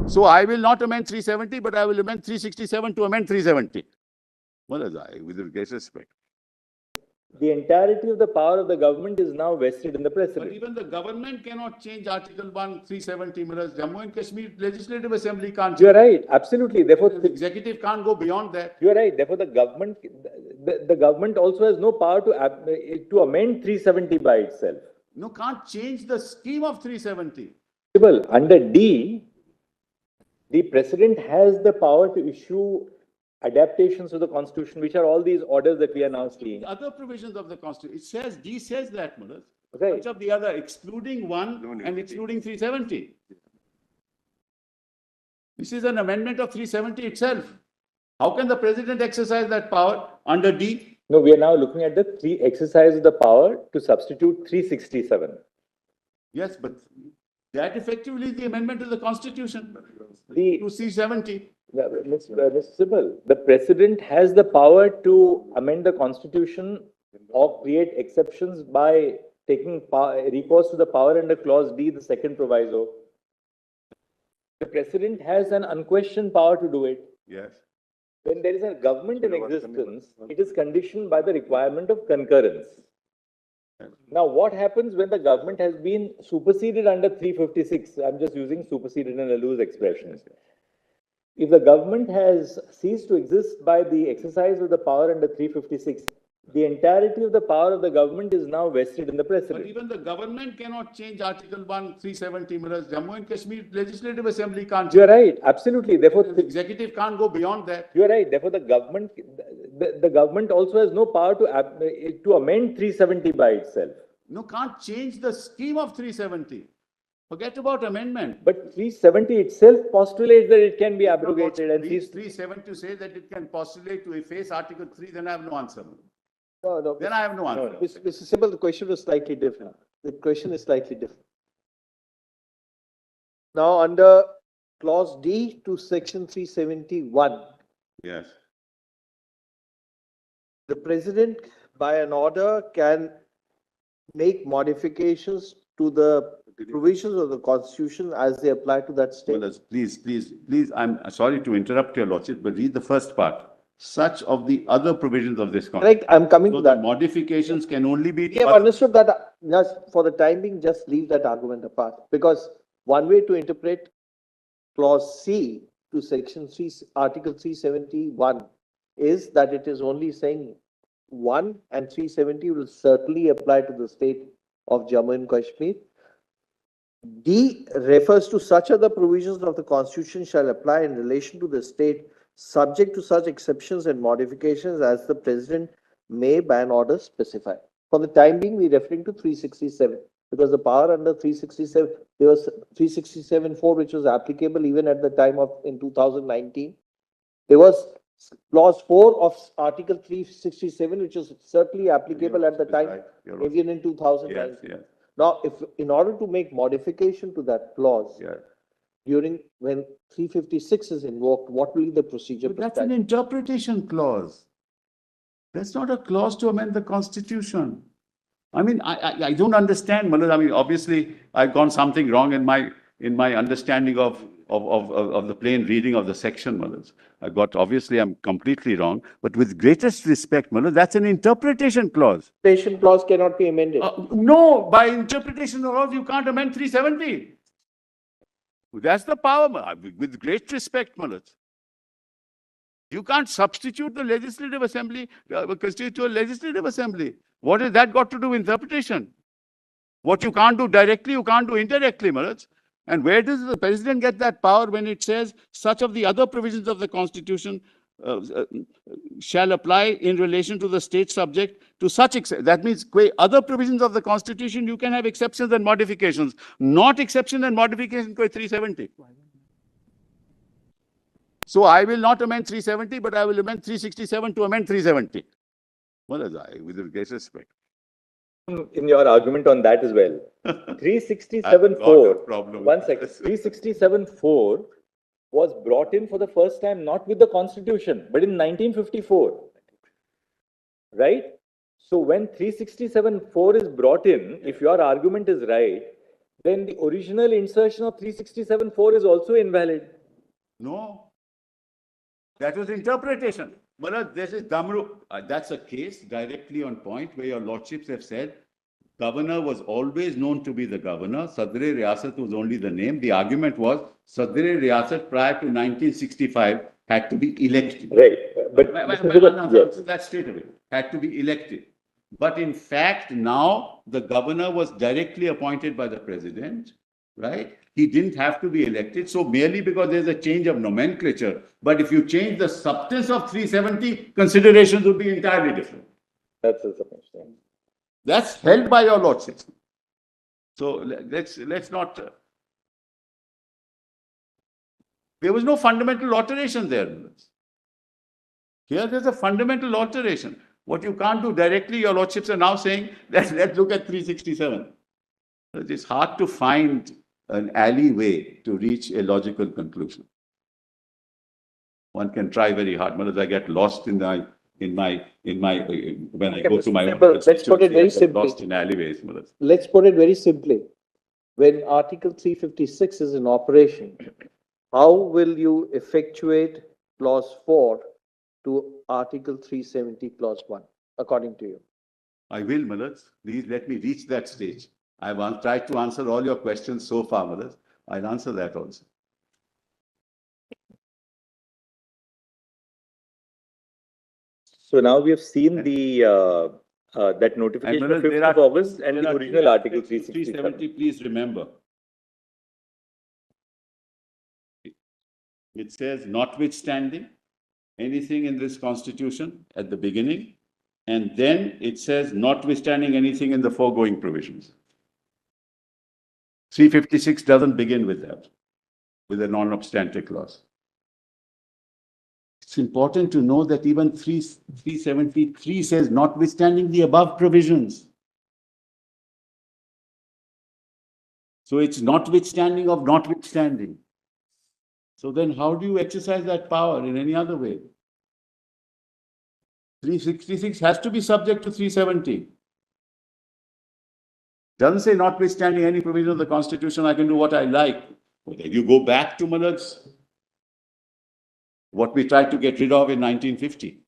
So I will not amend 370, but I will amend 367 to amend 370. With great respect. The entirety of the power of the government is now vested in the But president. even the government cannot change Article 1, 370. Jammu and Kashmir Legislative Assembly can't change. You are right, absolutely. Therefore, The executive can't go beyond that. you are right. Therefore, the government also has no power to amend 370 by itself. No, can't change the scheme of 370. Sibal, under D, the president has the power to issue adaptations to the constitution, which are all these orders that we are now seeing. Other provisions of the constitution, it says, D says that, Mullah. Right. Much of the other, excluding one and excluding 370. This is an amendment of 370 itself. How can the president exercise that power under D? No, we are now looking at the exercise of the power to substitute 367. Yes, but that effectively is the amendment to the constitution. To 370. Mr. Sibal, the president has the power to amend the constitution or create exceptions by taking recourse to the power under clause D, the second proviso. The president has an unquestioned power to do it. Yes. When there is a government in existence, it is conditioned by the requirement of concurrence. Now, what happens when the government has been superseded under 356? I'm just using superseded in a loose expression. If the government has ceased to exist by the exercise of the power under 356, the entirety of the power of the government is now vested in the president. But even the government cannot change Article 1, 370. Jammu and Kashmir Legislative Assembly can't change. You are right, absolutely. Therefore, the executive can't go beyond that. You are right. Therefore, the government also has no power to amend 370 by itself. No, can't change the scheme of 370. Forget about amendment. But 370 itself postulates that it can be abrogated. And 370 says that it can postulate to efface Article 3, then I have no answer. No. Then I have no answer. No. Mr. Sibal, the question was slightly different. The question is slightly different. Now, under clause D to section 371, yes, the president, by an order, can make modifications to the provisions of the constitution as they apply to that state. Well, please, I'm sorry to interrupt your lordship, but read the first part. Such of the other provisions of this constitution. Correct, I'm coming So to the that. modifications can only be. We have understood that. Just for the time being, just leave that argument apart, because one way to interpret clause C to section 3, article 371 is that it is only saying 1 and 370 will certainly apply to the state of Jammu and Kashmir. D refers to such other provisions of the constitution shall apply in relation to the state, subject to such exceptions and modifications as the president may by an order specify. For the time being, we're referring to 367 because the power under 367, there was 367(4), which was applicable even at the time of in 2019. There was clause 4 of article 367, which was certainly applicable at the time, even in 2019. Yes. Now, if in order to make modification to that clause, Yes. during when 356 is invoked, what will be the procedure? But that's an interpretation clause. That's not a clause to amend the constitution. I mean, I don't understand, Malad. I mean, obviously, I've gone something wrong in my understanding of the plain reading of the section, Malad. Obviously, I'm completely wrong. But with greatest respect, Malad, that's an interpretation clause. Interpretation clause cannot be amended. No, by interpretation clause, you can't amend 370. That's the power, with great respect, Malad. You can't substitute the legislative assembly, constitute a legislative assembly. What has that got to do with interpretation? What you can't do directly, you can't do indirectly, Malad. And where does the president get that power when it says such of the other provisions of the constitution shall apply in relation to the state subject to such that means other provisions of the constitution you can have exceptions and modifications, not exception and modification 370. So I will not amend 370, but I will amend 367 to amend 370. With great respect. In your argument on that as well. 367(4). One second. 367(4) was brought in for the first time not with the Constitution, but in 1954. Right? So when 367(4) is brought in, if your argument is right, then the original insertion of 367(4) is also invalid. No. That was interpretation. Well, this is Damru. That's a case directly on point where your lordships have said governor was always known to be the governor. Sadr-e Riyasat was only the name. The argument was Sadr-e Riyasat prior to 1965 had to be elected. Right. But yes. That straight away had to be elected. But in fact, now the governor was directly appointed by the president, right? He didn't have to be elected. So merely because there's a change of nomenclature, but if you change the substance of 370, considerations would be entirely different. That's the submission. That's held by your lordships. So let's not. There was no fundamental alteration there. Here there's a fundamental alteration. What you can't do directly, your lordships are now saying that let's look at 367. It's hard to find an alleyway to reach a logical conclusion. One can try very hard. But I get lost in my when I go to my own. Let's put it very simply. Lost in alleyways. Let's put it very simply. When Article 356 is in operation, how will you effectuate clause 4 to Article 370 clause 1, according to you? I will, Malaz. Please let me reach that stage. I've tried to answer all your questions so far, Malaz. I'll answer that also. So now we have seen the that notification of 5th of August and the original Article 370. Please remember. It says, notwithstanding anything in this constitution at the beginning, and then it says, notwithstanding anything in the foregoing provisions. 356 doesn't begin with that, with a non-obstante clause. It's important to know that even 373 says, notwithstanding the above provisions. So it's notwithstanding of notwithstanding. So then how do you exercise that power in any other way? 366 has to be subject to 370. Doesn't say notwithstanding any provision of the Constitution, I can do what I like. Then you go back to Malaz, what we tried to get rid of in 1950.